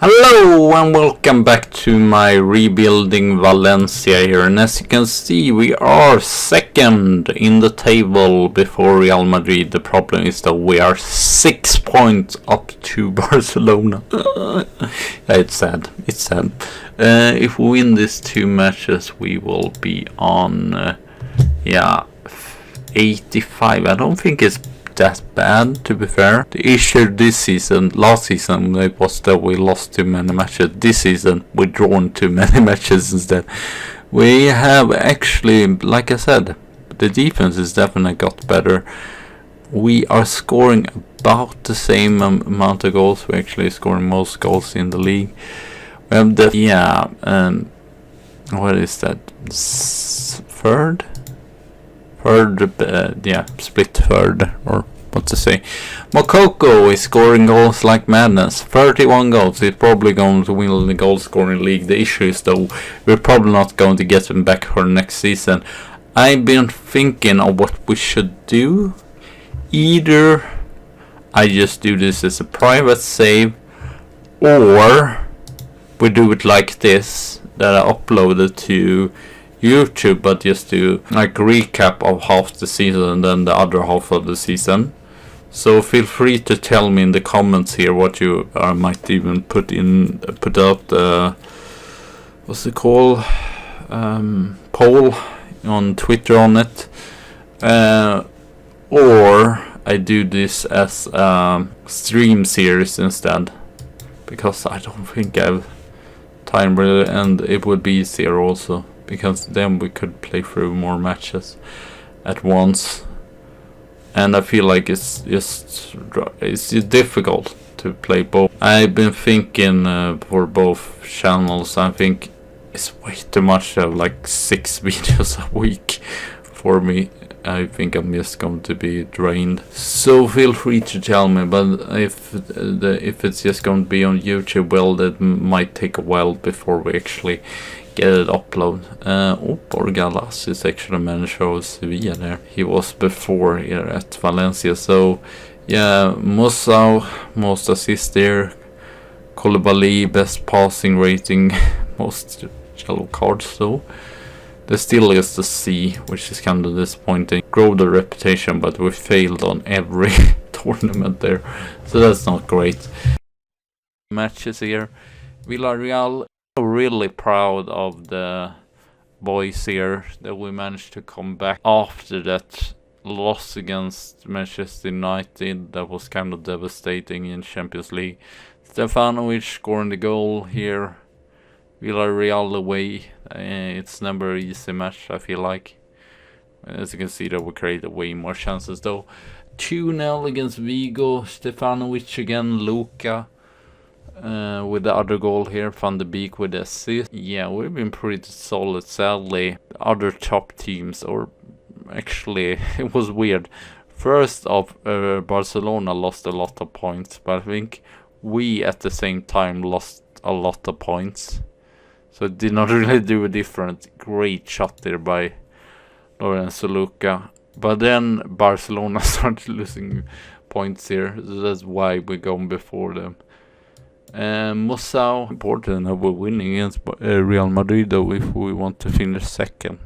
Hello and welcome back to my rebuilding Valencia here, and as you can see we are second in the table before Real Madrid. The problem is that we are 6 points up to Barcelona. It's sad. If we win these two matches we will be on 85. I don't think it's that bad, to be fair. The issue last season, it was that we lost too many matches. This season, we drawn too many matches instead. We have actually, like I said, the defense is definitely got better. We are scoring about the same amount of goals. We're actually scoring most goals in the league. We have what is that? Split third, or what to say. Mokoko is scoring goals like madness. 31 goals. He's probably going to win the goal scoring league. The issue is though, we're probably not going to get him back for next season. I've been thinking of what we should do. Either I just do this as a private save, or we do it like this, that I uploaded to YouTube, but just do like recap of half the season and then the other half of the season. So feel free to tell me in the comments here what you might even put out the poll on Twitter on it, or I do this as a stream series instead, because I don't think I have time really, and it would be easier also, because then we could play through more matches at once. And I feel like it's difficult to play both. I've been thinking for both channels, I think it's way too much to have like 6 videos a week for me. I think I'm just going to be drained. So feel free to tell me, but if it's just going to be on YouTube, well, that might take a while before we actually get it upload. Borgalas is actually manager of Sevilla there. He was before here at Valencia. So yeah, Musau, most assists there. Koulibaly, best passing rating, most yellow cards though. There still is the C, which is kind of disappointing. Grow the reputation, but we failed on every tournament there, so that's not great. Matches here. Villarreal, really proud of the boys here that we managed to come back after that loss against Manchester United. That was kind of devastating in Champions League. Stefanovic scoring the goal here. Villarreal away. It's never an easy match, I feel like. As you can see, that we created way more chances though. 2-0 against Vigo. Stefanovic again. Luka with the other goal here. Van de Beek with the assist. Yeah, we've been pretty solid. Sadly, other top teams, or actually it was weird. First off, Barcelona lost a lot of points, but I think we at the same time lost a lot of points. So it did not really do a difference. Great shot there by Lorenzo Luka. But then Barcelona started losing points here. So that's why we're going before them. Musau, important that we're winning against Real Madrid though, if we want to finish second.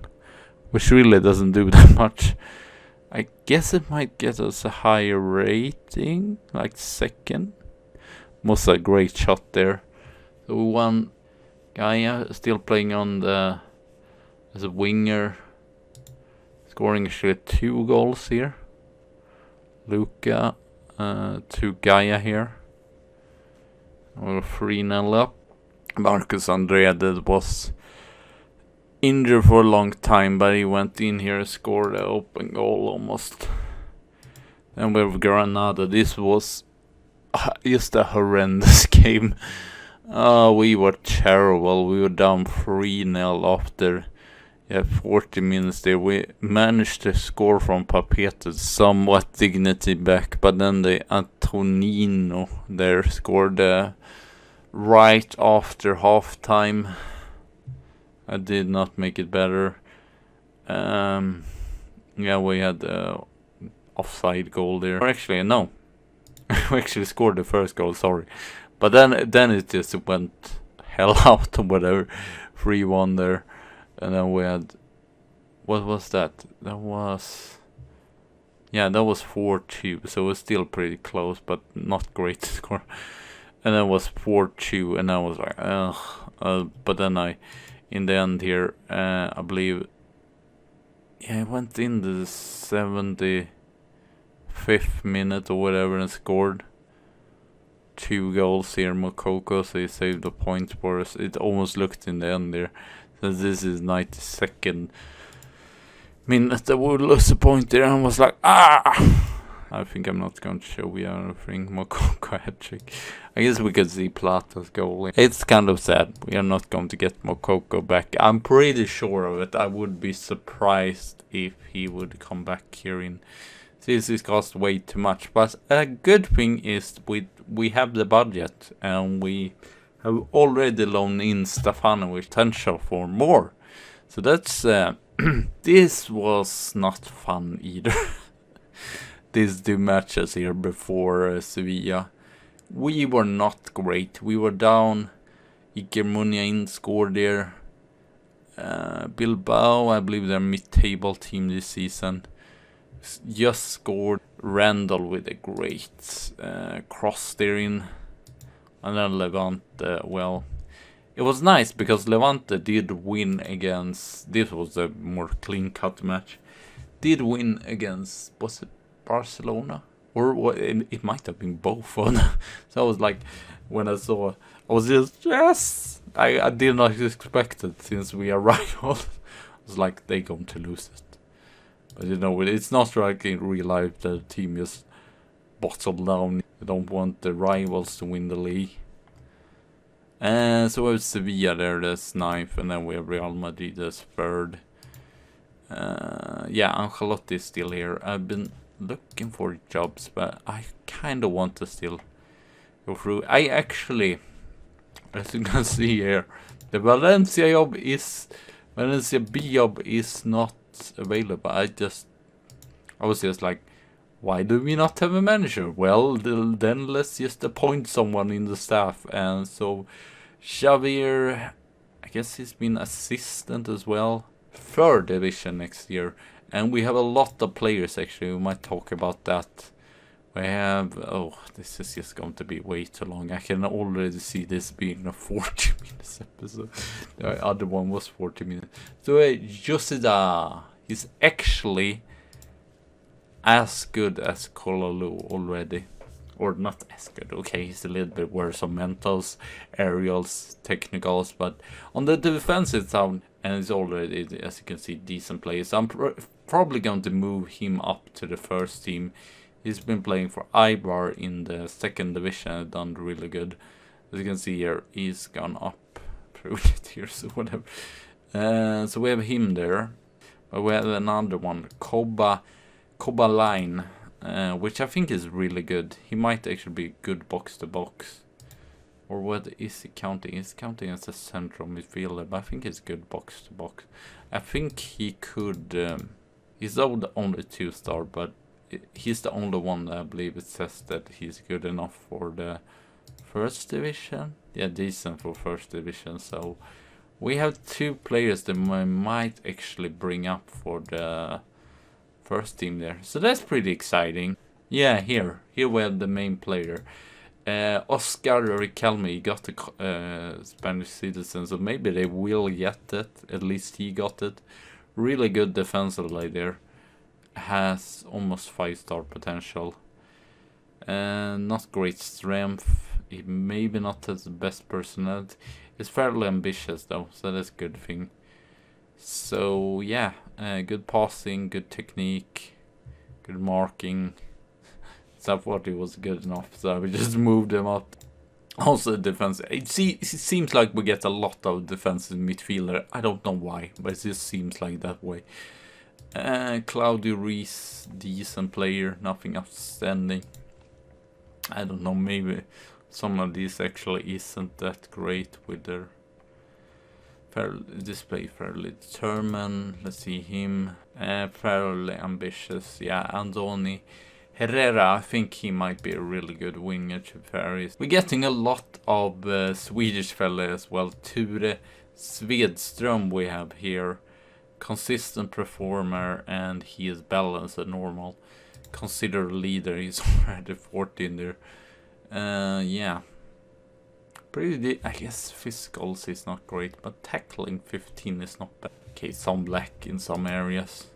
Which really doesn't do that much. I guess it might get us a higher rating, like second. Musau, great shot there. So we won. Gaia still playing on as a winger, scoring actually 2 goals here. Luka to Gaia here. We're 3-0 up. Marcus Andrea was injured for a long time, but he went in here and scored an open goal almost. And with Granada, this was just a horrendous game. We were terrible. We were down 3-0 after 40 minutes there. We managed to score from Papete, somewhat dignity back, but then the Antonino there scored right after half time. I did not make it better. Yeah, we had the offside goal there. Or actually, no. We actually scored the first goal, sorry. But then it just went hell out or whatever. 3-1 there. And then we had, what was that? That was 4-2. So it was still pretty close, but not great to score. And then it was 4-2, and I was like, ugh. But then in the end here, I believe, I went in the 75th minute or whatever and scored 2 goals here, Mokoko, so he saved the points for us. It almost looked in the end there. So this is 92nd minute that we lost a point there, and was like, I think I'm not going to show you anything. Mokoko hat-trick. I guess we could see Plata's goal. It's kind of sad. We are not going to get Mokoko back. I'm pretty sure of it. I would be surprised if he would come back here in. This is cost way too much. But a good thing is we have the budget, and we have already loaned in Stefanovic potential for more. So that's this was not fun either. These 2 matches here before Sevilla, we were not great. We were down. Iker Muniain scored there. Bilbao, I believe they're mid-table team this season, just scored. Randall with a great cross there in. And then Levante, well, it was nice because Levante did win against, this was a more clean-cut match, did win against, was it Barcelona? Or what, it might have been both of them. So I was like, when I saw, I was just, yes! I did not expect it since we are rivals. I was like, they're going to lose it. But you know, it's not like in real life the team just bottled down. They don't want the rivals to win the league. And so we have Sevilla there, that's 9th, and then we have Real Madrid as 3rd. Ancelotti is still here. I've been looking for jobs, but I kind of want to still go through. I actually, as you can see here, the Valencia B job is not available. I was just like, why do we not have a manager? Well, then let's just appoint someone in the staff. And so Xavier, I guess he's been assistant as well. 3rd division next year. And we have a lot of players actually. We might talk about that. We have, this is just going to be way too long. I can already see this being a 40 minutes episode. The other one was 40 minutes. So Joseda, he's actually as good as Kolalu already. Or not as good, okay, he's a little bit worse on mentals, aerials, technicals, but on the defensive side, and he's already, as you can see, decent players. So I'm probably going to move him up to the 1st team. He's been playing for Eibar in the 2nd division and done really good. As you can see here, he's gone up through the tiers or whatever. So we have him there. But we have another one, Koba Line, which I think is really good. He might actually be good box to box. Or what is he counting? He's counting as a central midfielder, but I think he's good box to box. I think he could, he's the only 2-star, but he's the only one that I believe it says that he's good enough for the 1st division. Yeah, decent for 1st division. So we have 2 players that we might actually bring up for the 1st team there. So that's pretty exciting. Yeah, here we have the main player. Oscar Riquelme got the Spanish citizen, so maybe they will get it. At least he got it. Really good defensively there. Has almost 5-star potential. Not great strength. He maybe not has the best personality. He's fairly ambitious though, so that's a good thing. So yeah, good passing, good technique, good marking. Except what it was good enough, so we just moved him up. Also defense. It seems like we get a lot of defensive midfielder. I don't know why, but it just seems like that way. Claudio Reese, decent player, nothing outstanding. I don't know, maybe some of these actually isn't that great with their display, fairly determined. Let's see him. Fairly ambitious. Yeah, Andoni. Herrera, I think he might be a really good winger to Paris. We're getting a lot of Swedish fella as well. Ture Svedström we have here. Consistent performer, and he is balanced and normal. Consider leader, he's already 14 there. Yeah. Pretty, I guess physicals is not great, but tackling 15 is not bad. Okay, some lack in some areas.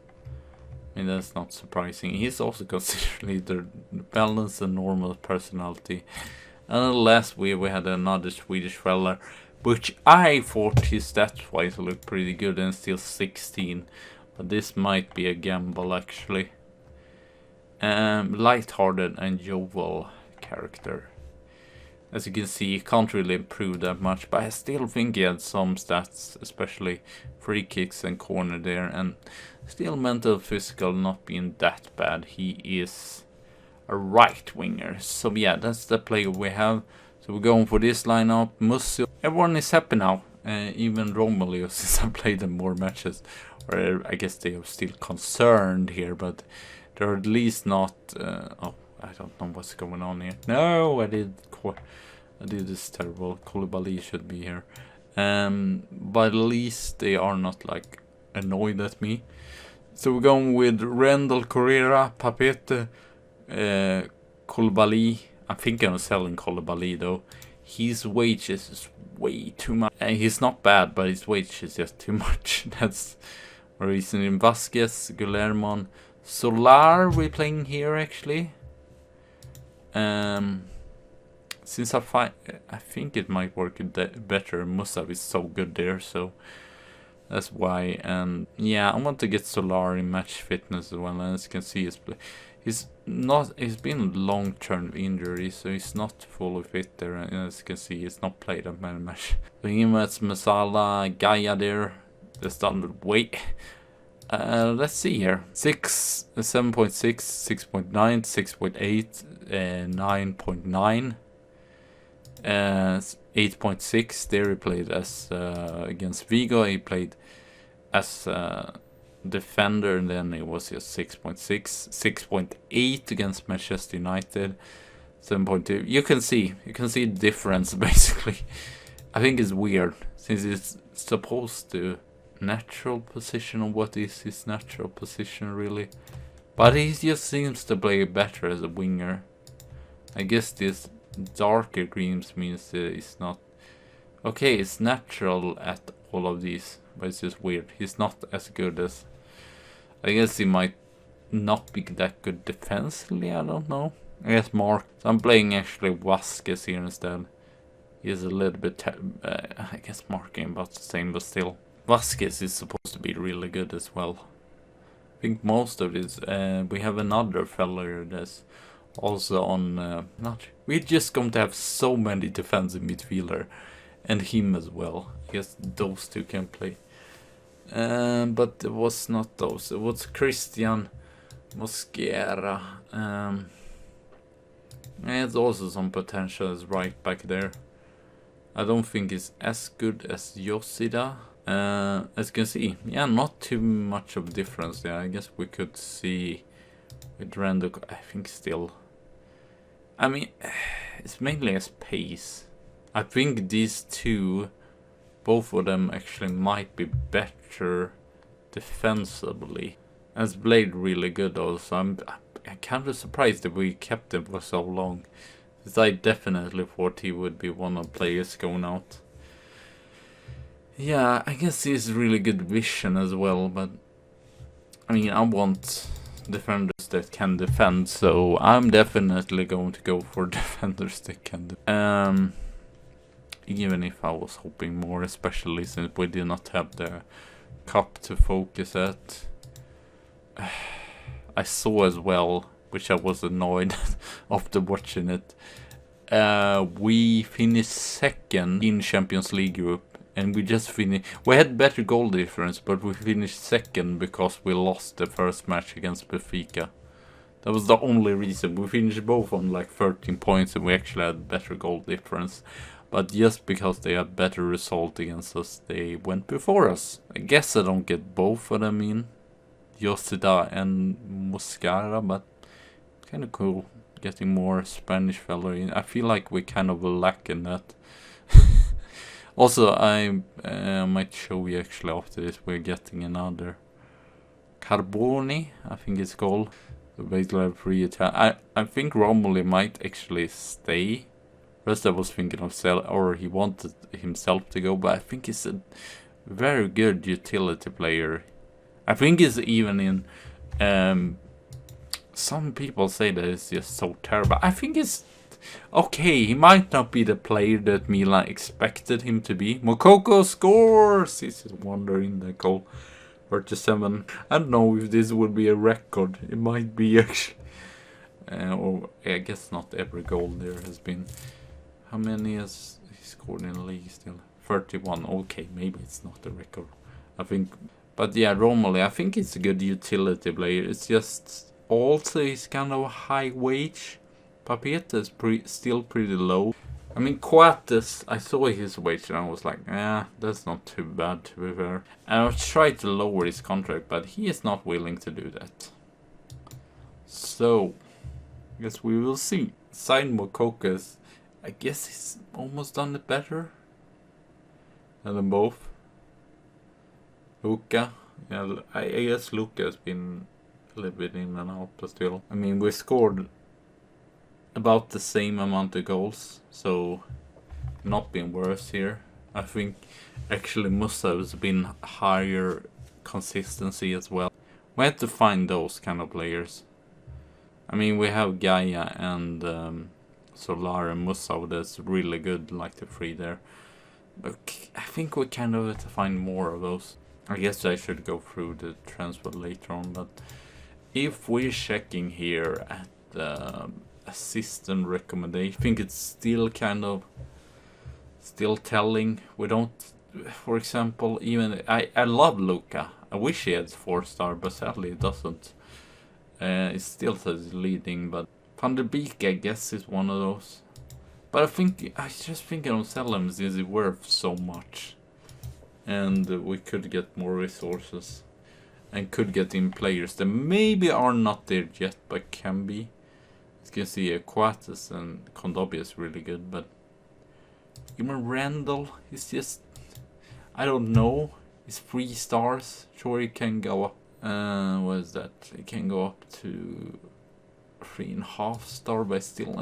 I mean, that's not surprising. He's also considered leader, balanced and normal personality. And last week we had another Swedish fella, which I thought his stats-wise looked pretty good, and still 16. But this might be a gamble actually. Lighthearted and jovial character. As you can see, he can't really improve that much, but I still think he had some stats, especially free kicks and corner there, and still mental physical not being that bad. He is a right winger. So yeah, that's the player we have. So we're going for this lineup. Musio. Everyone is happy now, even Romelu, since I played them more matches. Or I guess they are still concerned here, but they're at least not... oh, I don't know what's going on here. No, I did this terrible. Koulibaly should be here. But at least they are not like annoyed at me. So we're going with Rendell, Correa, Papete, Koulibaly. I think I'm selling Koulibaly though. His wages is way too much. He's not bad, but his wage is just too much. That's the reason. In Vasquez, Guillermo, Solar we're playing here actually. Since I think it might work better. Musab is so good there, so that's why. And yeah, I want to get Solar in match fitness as well. And as you can see, he's been long-term injury, so he's not fully fit there. And as you can see, he's not played that many matches. So him, that's Masala, Gaia there. The standard weight. Let's see here. 7.6, 6.9, 6.8, 9.9. 8.6. There he played as against Vigo. He played as defender, and then it was just 6.6. 6.8 against Manchester United. 7.2. You can see the difference basically. I think it's weird since it's supposed to natural position, or what is his natural position really? But he just seems to play better as a winger. I guess this darker greens means it's not okay. It's natural at all of these, but it's just weird. He's not as good as, I guess he might not be that good defensively. I don't know. I guess Mark. So I'm playing actually Vasquez here instead. He's a little bit I guess marking about the same, but still Vasquez is supposed to be really good as well. I think most of this we have another fellow here that's also on we're just going to have so many defensive midfielder, and him as well. I guess those two can play. But it was not those. It was Christian Mosquera. It's also some potential as right back there. I don't think it's as good as Yoshida. As you can see, yeah, not too much of a difference there. I guess we could see with Randall, I think still. I mean, it's mainly as pace. I think these two, both of them actually might be better defensively. As Blade really good though, so I'm kind of surprised that we kept him for so long. Because I definitely thought he would be one of the players going out. Yeah, I guess he has really good vision as well, but I mean, I want defenders that can defend, so I'm definitely going to go for defenders that can defend. Even if I was hoping more, especially since we did not have the cup to focus at. I saw as well, which I was annoyed after watching it. We finished second in Champions League group. And we just finished. We had better goal difference, but we finished second because we lost the first match against Benfica. That was the only reason. We finished both on like 13 points, and we actually had better goal difference. But just because they had better result against us, they went before us. I guess I don't get both of them in, Yoshida and Mosquera, but kind of cool getting more Spanish fella in. I feel like we kind of lack in that. Also, I might show you actually after this. We're getting another Carboni, I think it's called. So basically, have 3 Italian. I think Romoli might actually stay. First, I was thinking of sell, or he wanted himself to go, but I think he's a very good utility player. I think he's even in. Some people say that it's just so terrible. I think it's okay. He might not be the player that Milan expected him to be. Moukoko scores! This is wondering the goal. 37. I don't know if this would be a record. It might be actually. Or I guess not every goal there has been. How many has he scored in the league still? 31. Okay, maybe it's not a record. I think. But yeah, Romoli, I think it's a good utility player. It's just also he's kind of a high wage. Papeta is still pretty low. I mean, Coates, I saw his wage and I was like, that's not too bad to be fair. And I've tried to lower his contract, but he is not willing to do that. So, I guess we will see. Sign Moukoko, I guess he's almost done it better than them both. Luka, yeah, I guess Luka has been a little bit in and out, but still. I mean, we scored about the same amount of goals, so not been worse here. I think actually Musa has been higher consistency as well. We had to find those kind of players. I mean, we have Gaia and Solar and Musa that's really good, like the 3 there. But I think we kind of have to find more of those. I guess I should go through the transfer later on, but if we're checking here at the assistant recommendation, I think it's still kind of still telling. We don't, for example, even I love Luka. I wish he had 4-star, but sadly it doesn't. It still says leading, but Van der Beek, I guess, is one of those. But I just thinking of selling him since he's worth so much, and we could get more resources and could get in players that maybe are not there yet, but can be. You can see Coates and Kondogbia is really good, but even Randall is just, I don't know. It's 3 stars. Sure, it can go up. What is that? It can go up to 3.5 star, but still,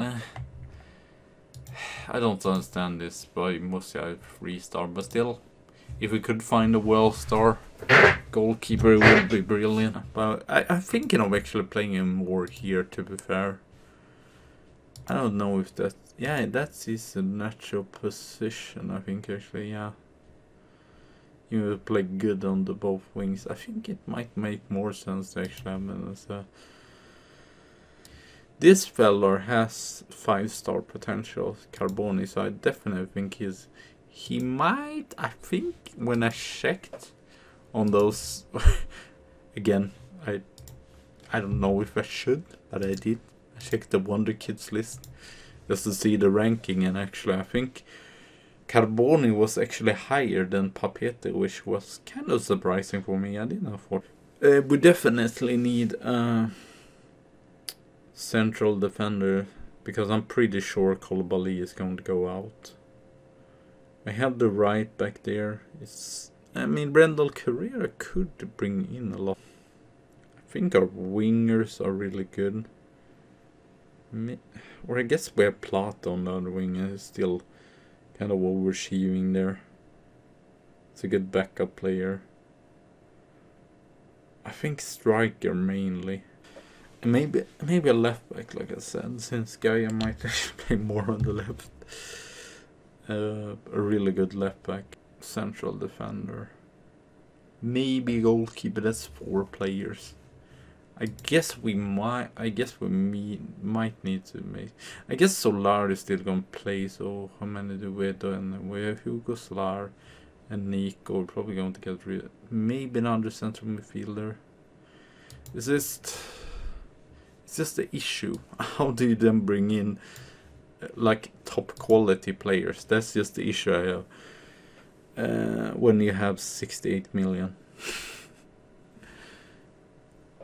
I don't understand this. But mostly I have 3 star, but still, if we could find a well-star goalkeeper, it would be brilliant. But I'm thinking of actually playing him more here, to be fair. I don't know if that... Yeah, that's his natural position, I think, actually, yeah. You will play good on the both wings. I think it might make more sense to actually have him as a... This fella has 5-star potential, Carboni, so I definitely think he might... I think when I checked on those... Again, I don't know if I should, but I did. I checked the Wonder Kids list just to see the ranking, and actually I think Carboni was actually higher than Papete, which was kind of surprising for me. I didn't afford. We definitely need a central defender, because I'm pretty sure Koulibaly is going to go out. I have the right back there. I mean, Brendel Carrera could bring in a lot. I think our wingers are really good. Or I guess we have Plata on the other wing, and he's still kind of overachieving there. It's a good backup player. I think striker mainly. And maybe a left back, like I said, since Gaia might actually play more on the left. A really good left back. Central defender. Maybe goalkeeper, that's 4 players. I guess we might need to make... I guess Solar is still going to play, so how many do we have done? We have Hugo, Solar, and Nico. We're probably going to get rid of... Maybe another central midfielder. It's just the issue. How do you then bring in like top quality players? That's just the issue I have when you have 68 million.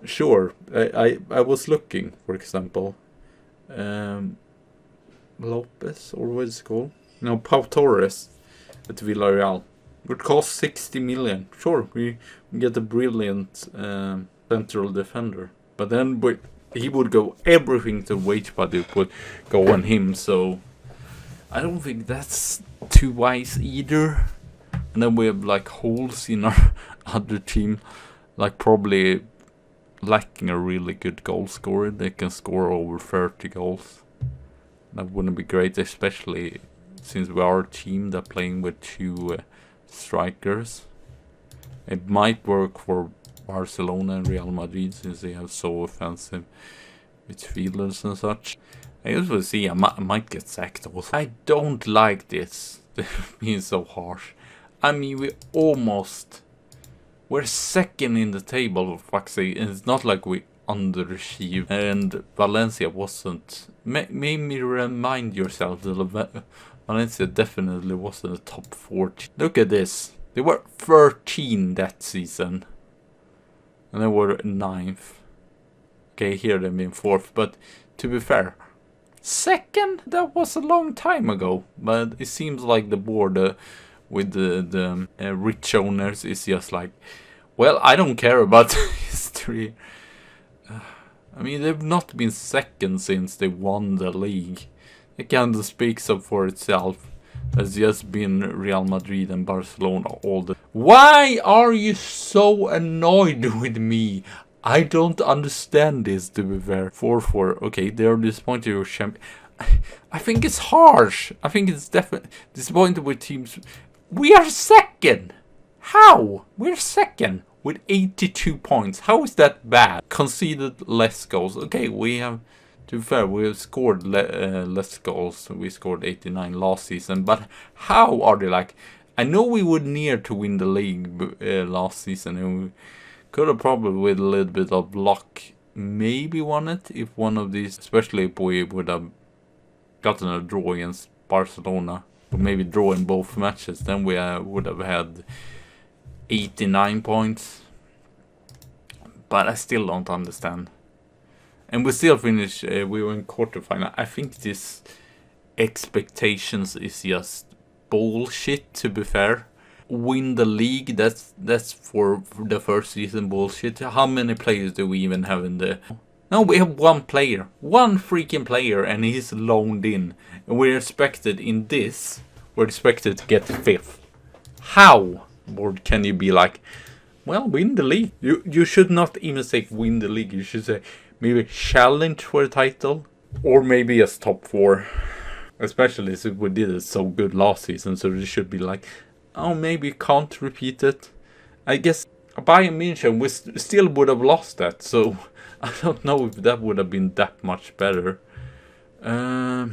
Sure, I was looking, for example, Lopez, or what is it called? No, Pau Torres at Villarreal would cost 60 million. Sure, we get a brilliant central defender, but then he would go everything to wage budget would go on him. So I don't think that's too wise either. And then we have like holes in our other team, like probably lacking a really good goal scorer. They can score over 30 goals. That wouldn't be great, especially since we are a team that playing with two strikers. It might work for Barcelona and Real Madrid since they have so offensive midfielders and such. I guess we'll see. I might get sacked also. I don't like this being so harsh. I mean, we're second in the table, for fuck's sake, and it's not like we underachieved. And Valencia wasn't. Made me remind yourself that Valencia definitely wasn't a top 40. Look at this. They were 13 that season. And they were 9th. Okay, here they've been 4th. But to be fair, 2nd? That was a long time ago. But it seems like the board with the rich owners is just like, well, I don't care about history. I mean, they've not been 2nd since they won the league. It kind of speaks up for itself. It's just been Real Madrid and Barcelona all the... Why are you so annoyed with me? I don't understand this, to be fair. 4-4. Okay, they're disappointed with champion. I think it's harsh. I think it's definitely disappointed with teams. We are 2nd. How? We're 2nd with 82 points. How is that bad? Conceded less goals. Okay, we have... To be fair, we have scored less goals. We scored 89 last season. But how are they like... I know we were near to win the league last season. And we could have probably, with a little bit of luck, maybe won it. If one of these... Especially if we would have gotten a draw against Barcelona. Or maybe draw in both matches. Then we would have had 89 points. But I still don't understand. And we still finished, we were in quarterfinal. I think this expectations is just bullshit, to be fair. Win the league, that's for the first season bullshit. How many players do we even have in the... No, we have one player. One freaking player, and he's loaned in. And we're expected in this, we're expected to get 5th. How, board, can you be like, well, win the league? You should not even say win the league. You should say... Maybe challenge for a title, or maybe just top 4. Especially since we did it so good last season, so it should be like, oh, maybe can't repeat it. I guess Bayern München, we still would have lost that, so I don't know if that would have been that much better. You're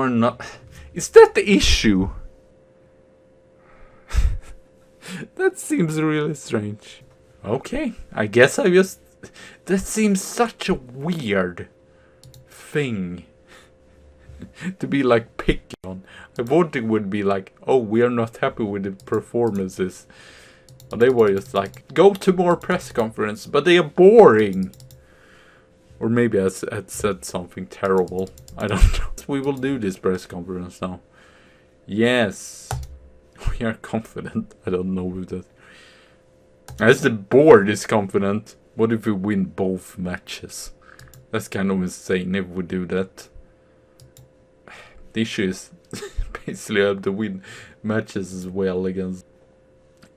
not... Is that the issue? That seems really strange. Okay, I guess I just... That seems such a weird thing to be like picky on. I thought it would be like, oh, we are not happy with the performances. But they were just like, go to more press conference, but they are boring. Or maybe I had said something terrible. I don't know. We will do this press conference now. Yes. We are confident. I don't know with that. As the board is confident. What if we win both matches? That's kind of insane if we do that. The issue is basically I have to win matches as well against...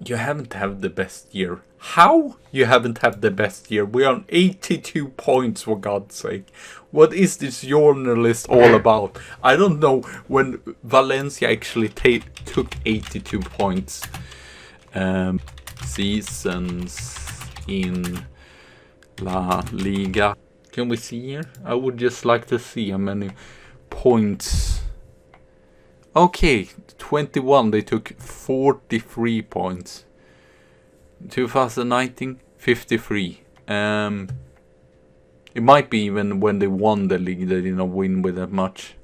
You haven't had the best year. How? You haven't had the best year? We're on 82 points, for God's sake. What is this journalist all about? I don't know when Valencia actually took 82 points. Seasons in... La Liga. Can we see here? I would just like to see how many points. Okay, 21. They took 43 points. 2019, 53. It might be even when they won the league, they did not win with that much.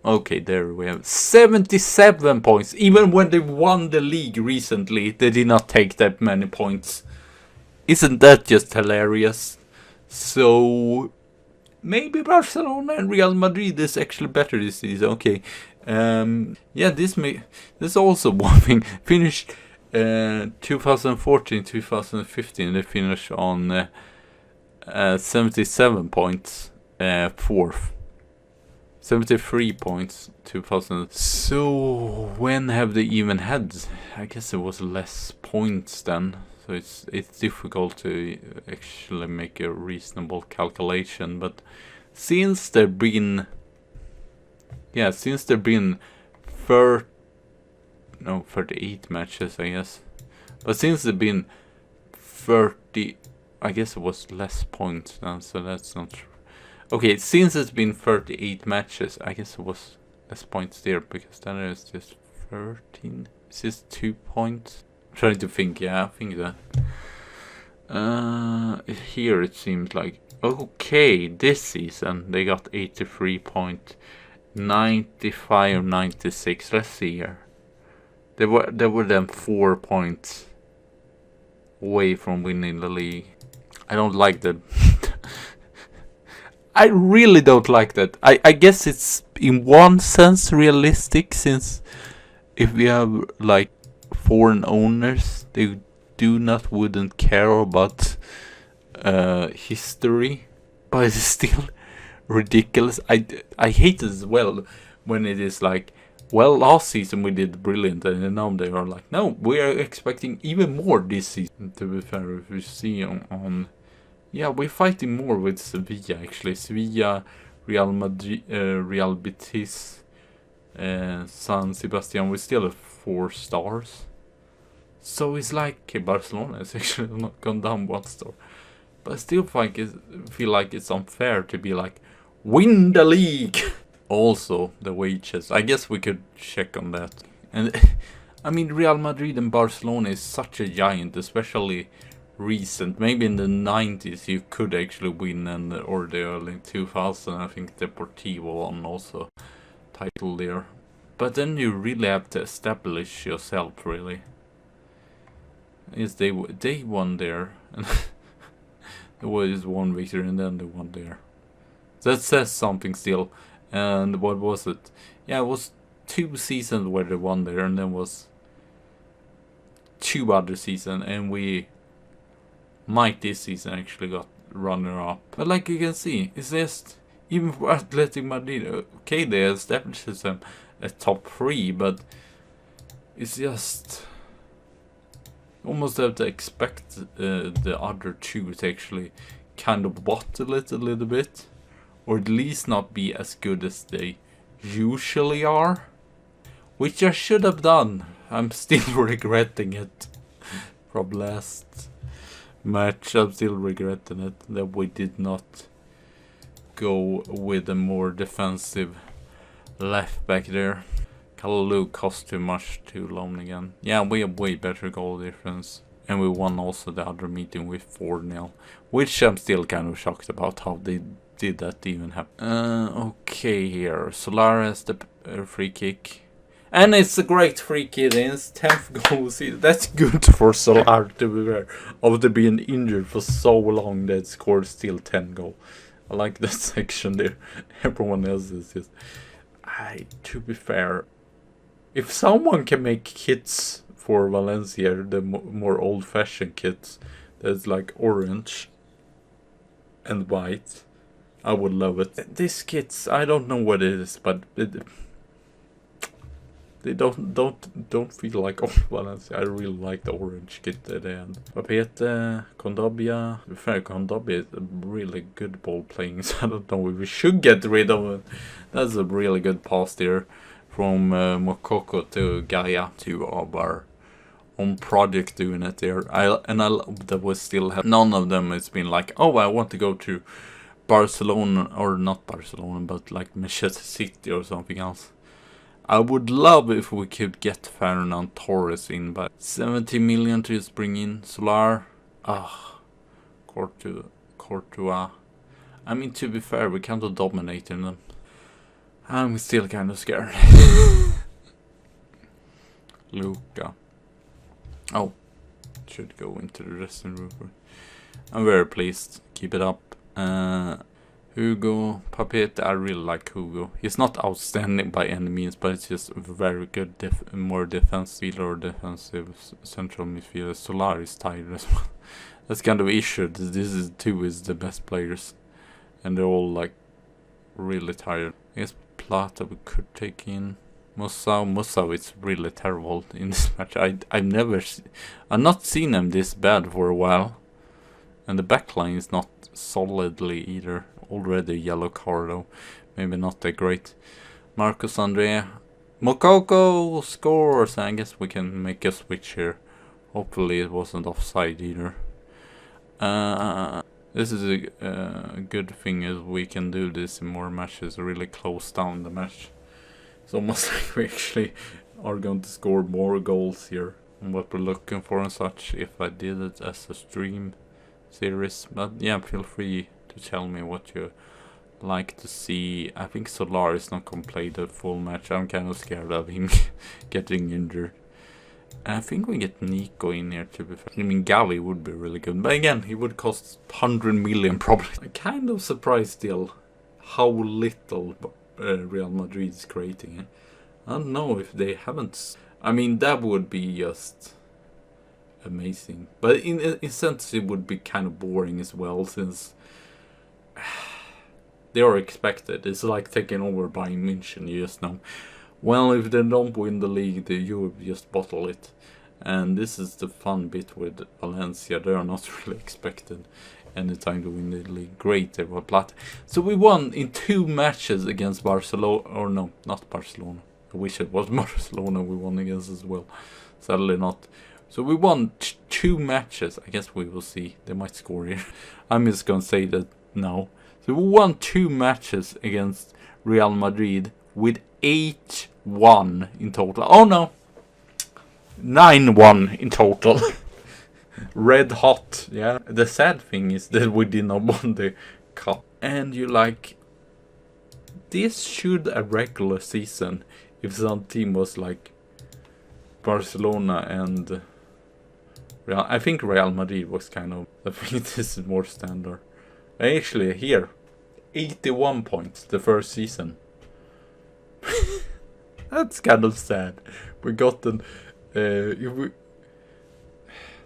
Okay, there we have 77 points. Even when they won the league recently, they did not take that many points. Isn't that just hilarious? So maybe Barcelona and Real Madrid is actually better this season. Okay. Yeah, this also one thing. Finished 2014, 2015. They finished on 77 points, fourth. 73 points, 2000. So when have they even had? I guess it was less points then. So it's difficult to actually make a reasonable calculation. But since there've been 38 matches, I guess. But since there've been 30, I guess it was less points now, so that's not true. Okay, since it's been 38 matches, I guess it was less points there, because then it's just 13. It's just 2 points. I'm trying to think, yeah, I think that. Here it seems like, okay, this season they got 83 points, 95, 96. Let's see here. They were then 4 points away from winning the league. I don't like that. I really don't like that. I guess it's in one sense realistic, since if we have like foreign owners, they wouldn't care about history, but it's still ridiculous. I hate it as well when it is like, well, last season we did brilliant, and now they are like, no, we are expecting even more this season. To be fair, if you see on yeah, we're fighting more with Sevilla actually. Sevilla, Real Madrid, Real Betis, San Sebastian. We still have 4 stars. So it's like Barcelona is actually not gone down 1 star. But I still feel like it's unfair to be like, win the league. Also, the wages. I guess we could check on that. And I mean, Real Madrid and Barcelona is such a giant, especially recent. Maybe in the 90s you could actually win, or the early 2000s. I think Deportivo won also title there. But then you really have to establish yourself, really. Yes, they won there. There was 1 victory and then they won there. That says something still. And what was it? Yeah, it was 2 seasons where they won there, and then was 2 other seasons, and we might this season actually got runner-up. But like you can see, it's just, even for Athletic Madrid, okay, they established them at top 3, but it's just almost have to expect the other 2 to actually kind of bottle it a little bit, or at least not be as good as they usually are, which I should have done. I'm still regretting it from last match. I'm still regretting it that we did not go with a more defensive left back there. Kalulu cost too much to loan again. Yeah, we have way better goal difference, and we won also the other meeting with 4-0, which I'm still kind of shocked about how they did that even happen. Okay, here Solar has the free kick, and it's a great free kick. It's 10th goal. That's good for Solar, to be fair. After being injured for so long, that scored still 10 goals. I like that section there. Everyone else is just. To be fair, if someone can make kits for Valencia, the more old-fashioned kits, that's like orange and white, I would love it. These kits, I don't know what it is, but they don't feel like old Valencia. I really like the orange kit at the end. Papete, Condobia. To be fair, Condobia is a really good ball playing, so I don't know if we should get rid of it. That's a really good pass there from Mokoko to Gaia, 2 of our own project doing it there. I love that we still have none of them. It's been like, oh, I want to go to Barcelona, or not Barcelona, but like Manchester City or something else. I would love if we could get Fernand Torres in, but 70 million to just bring in Solar. Courtois. I mean, to be fair, we can't dominate them. I'm still kind of scared. Luca. Oh, should go into the dressing room. I'm very pleased. Keep it up. Hugo Papete, I really like Hugo. He's not outstanding by any means, but it's just very good, more defensive or defensive central midfielder. Solar is tired as well. That's kind of issue. This is the best players, and they're all like really tired. I guess Plata we could take in. Musa is really terrible in this match. I've not seen him this bad for a while, and the backline is not solidly either. Already yellow card though, maybe not that great. Marcus Andre Mokoko scores. I guess we can make a switch here. Hopefully it wasn't offside either. This is a good thing is we can do this in more matches. Really close down the match. It's almost like we actually are going to score more goals here and what we're looking for and such if I did it as a stream series. But yeah, feel free to tell me what you like to see. I think Solar is not going to play the full match. I'm kind of scared of him getting injured. And I think we get Nico in here to be fair. I mean, Gavi would be really good, but again, he would cost 100 million probably. I'm kind of surprised still how little Real Madrid is creating. I don't know if they haven't. I mean, that would be just amazing, but in a sense it would be kind of boring as well, since they are expected. It's like taking over Bayern München, you just know. Well, if they don't win the league, you just bottle it. And this is the fun bit with Valencia. They are not really expected anytime to win the league. Great, they were Plata. So we won in 2 matches against Barcelona. Or no, not Barcelona. I wish it was Barcelona we won against as well. Sadly not. So we won 2 matches. I guess we will see. They might score here. I'm just going to say that now. So we won 2 matches against Real Madrid with 8-1 in total. Oh no! 9-1 in total. Red hot. Yeah. The sad thing is that we did not win the cup. And you like, this should a regular season if some team was like Barcelona and Real. I think Real Madrid was kind of, I think this is more standard. Actually here, 81 points the first season. That's kind of sad. We got an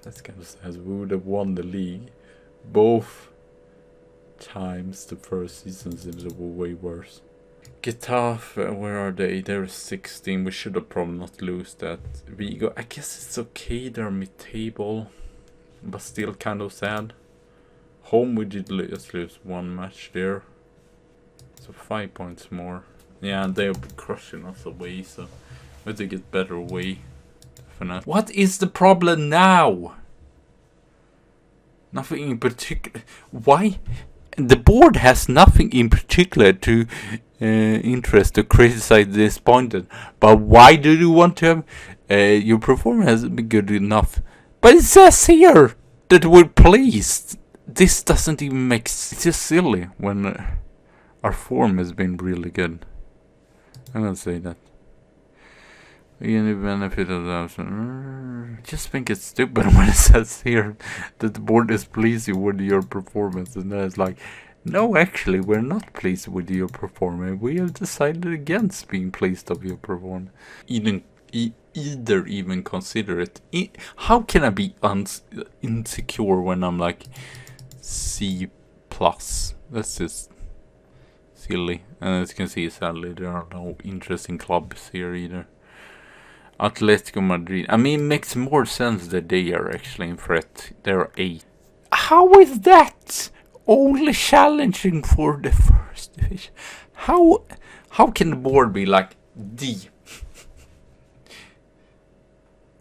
that's kind of sad. We would have won the league both times. The first season seems way worse. Getafe, where are they? They're 16. We should have probably not lose that. Vigo, I guess it's okay. They're mid-table, but still kind of sad. Home we did just lose 1 match there, so 5 points more. Yeah, they'll be crushing us away, so we have to get better away. What is the problem now? Nothing in particular. Why? The board has nothing in particular to interest to criticize this point. But why do you want to have your performance hasn't been good enough? But it says here that we're pleased. This doesn't even make sense. It's just silly when our form has been really good. I'm gonna say that. Any benefit of that? I just think it's stupid when it says here that the board is pleased with your performance, and then it's like, no, actually, we're not pleased with your performance. We have decided against being pleased of your performance. Either even consider it. How can I be insecure when I'm like C+? That's just silly. And as you can see, sadly, there are no interesting clubs here either. Atletico Madrid. I mean, it makes more sense that they are actually in threat. They're 8. How is that only challenging for the first division? How can the board be like D?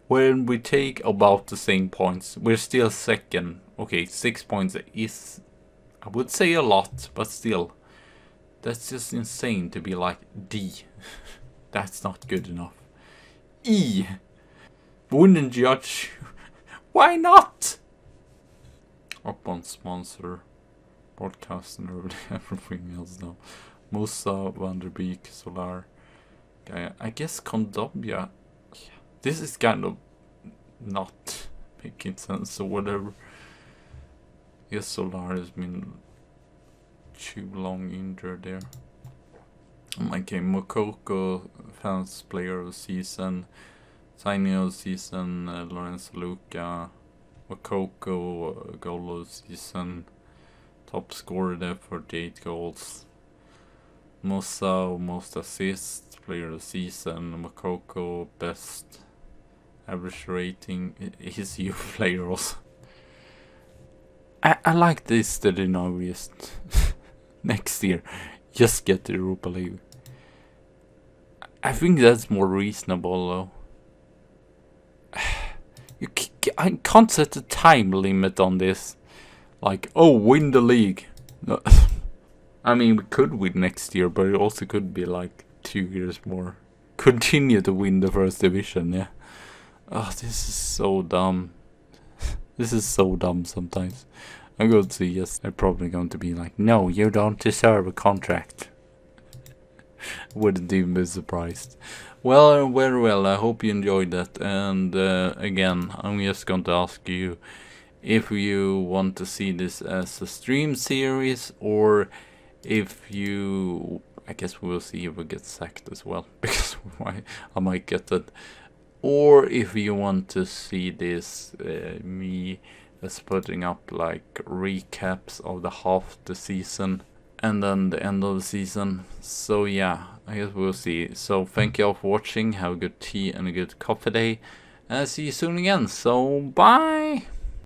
When we take about the same points, we're still second. Okay, 6 points is, I would say, a lot, but still, that's just insane to be like D. That's not good enough. E. Wouldn't judge. Why not? Up on sponsor, podcast, and everything else now. Musa, Van der Beek, Solar. I guess Condobia. This is kind of not making sense or whatever. Yes, Solar has been too long injured there. My game Mokoko, fans player of the season, signing of the season, Lorenzo Luca, Mokoko, goal of the season, top scorer there, 48 goals. Musa, most assists, player of the season. Mokoko, best average rating. He's a youth player also. I like this that they now just next year just get the Europa League. I think that's more reasonable though. I can't set a time limit on this. Like, oh, win the league. No. I mean, we could win next year, but it also could be like 2 years more. Continue to win the first division, yeah. Oh, this is so dumb. This is so dumb sometimes. I'm going to say yes. I'm probably going to be like, no, you don't deserve a contract. Wouldn't even be surprised. Well, very well. I hope you enjoyed that. And again, I'm just going to ask you if you want to see this as a stream series, or if you, I guess we'll see if we get sacked as well, because I might get that. Or if you want to see this, me as putting up like recaps of the half the season and then the end of the season. So yeah, I guess we'll see. So thank you all for watching. Have a good tea and a good coffee day. And I'll see you soon again. So bye!